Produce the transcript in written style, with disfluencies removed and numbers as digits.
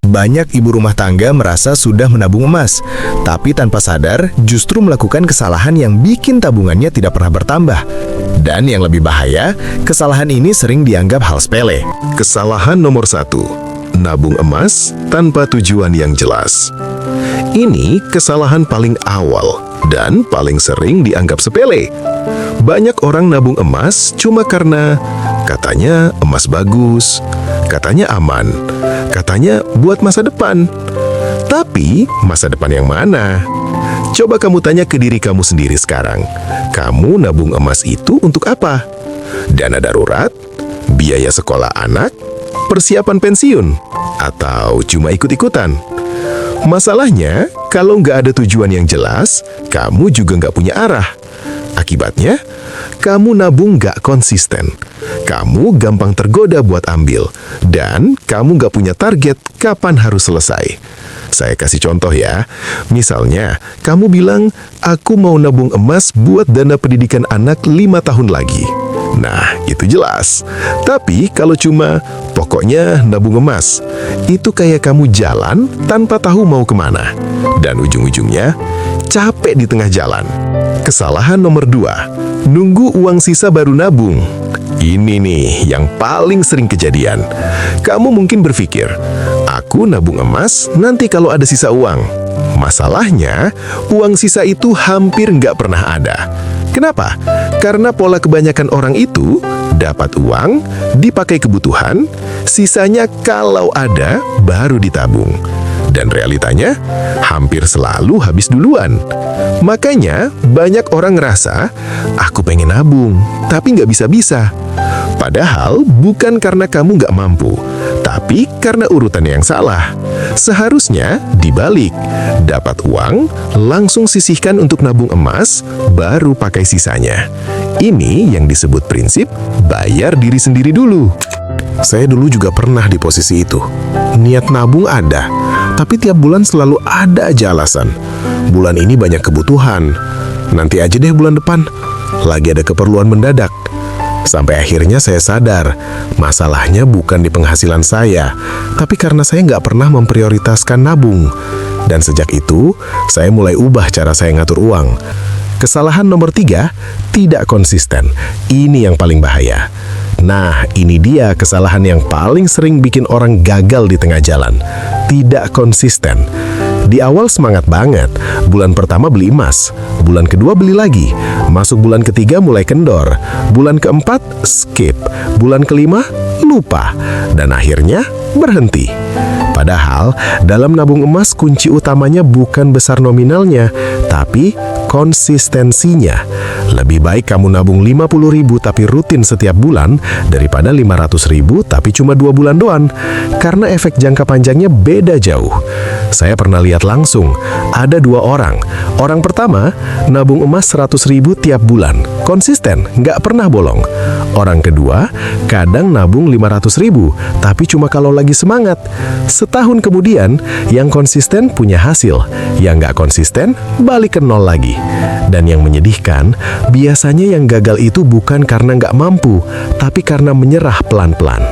Banyak ibu rumah tangga merasa sudah menabung emas, tapi tanpa sadar justru melakukan kesalahan yang bikin tabungannya tidak pernah bertambah. Dan yang lebih bahaya, kesalahan ini sering dianggap hal sepele. Kesalahan nomor 1, nabung emas tanpa tujuan yang jelas. Ini kesalahan paling awal dan paling sering dianggap sepele. Banyak orang nabung emas cuma karena katanya emas bagus, katanya aman, katanya buat masa depan. Tapi masa depan yang mana? Coba kamu tanya ke diri kamu sendiri sekarang. Kamu nabung emas itu untuk apa? Dana darurat? Biaya sekolah anak? Persiapan pensiun? Atau cuma ikut-ikutan? Masalahnya, kalau nggak ada tujuan yang jelas, kamu juga nggak punya arah. Akibatnya, kamu nabung nggak konsisten. Kamu gampang tergoda buat ambil. Dan kamu nggak punya target kapan harus selesai. Saya kasih contoh ya. Misalnya, kamu bilang, aku mau nabung emas buat dana pendidikan anak 5 tahun lagi. Nah, itu jelas. Tapi kalau cuma, pokoknya nabung emas, itu kayak kamu jalan tanpa tahu mau kemana. Dan ujung-ujungnya, capek di tengah jalan. Kesalahan nomor 2, nunggu uang sisa baru nabung. Ini nih yang paling sering kejadian. Kamu mungkin berpikir, aku nabung emas nanti kalau ada sisa uang. Masalahnya, uang sisa itu hampir nggak pernah ada. Kenapa? Karena pola kebanyakan orang itu, dapat uang, dipakai kebutuhan, sisanya kalau ada, baru ditabung. Dan realitanya, hampir selalu habis duluan. Makanya, banyak orang ngerasa, aku pengen nabung, tapi nggak bisa-bisa. Padahal, bukan karena kamu nggak mampu, tapi karena urutan yang salah. Seharusnya dibalik, dapat uang, langsung sisihkan untuk nabung emas, baru pakai sisanya. Ini yang disebut prinsip bayar diri sendiri dulu. Saya dulu juga pernah di posisi itu. Niat nabung ada, tapi tiap bulan selalu ada aja alasan. Bulan ini banyak kebutuhan, nanti aja deh bulan depan. Lagi ada keperluan mendadak. Sampai akhirnya saya sadar, masalahnya bukan di penghasilan saya, tapi karena saya nggak pernah memprioritaskan nabung. Dan sejak itu, saya mulai ubah cara saya ngatur uang. Kesalahan nomor 3, tidak konsisten. Ini yang paling bahaya. Nah, ini dia kesalahan yang paling sering bikin orang gagal di tengah jalan. Tidak konsisten. Di awal semangat banget, bulan pertama beli emas, bulan kedua beli lagi, masuk bulan ketiga mulai kendor, bulan keempat skip, bulan kelima lupa, dan akhirnya berhenti. Padahal, dalam nabung emas kunci utamanya bukan besar nominalnya, tapi konsistensinya. Lebih baik kamu nabung 50.000 tapi rutin setiap bulan daripada 500.000 tapi cuma 2 bulan doang. Karena efek jangka panjangnya beda jauh. Saya pernah lihat langsung, ada 2 orang. Orang pertama, nabung emas 100.000 tiap bulan. Konsisten, nggak pernah bolong. Orang kedua, kadang nabung 500.000, tapi cuma kalau lagi semangat. Setahun kemudian, yang konsisten punya hasil. Yang nggak konsisten, balik ke nol lagi. Dan yang menyedihkan, biasanya yang gagal itu bukan karena nggak mampu, tapi karena menyerah pelan-pelan.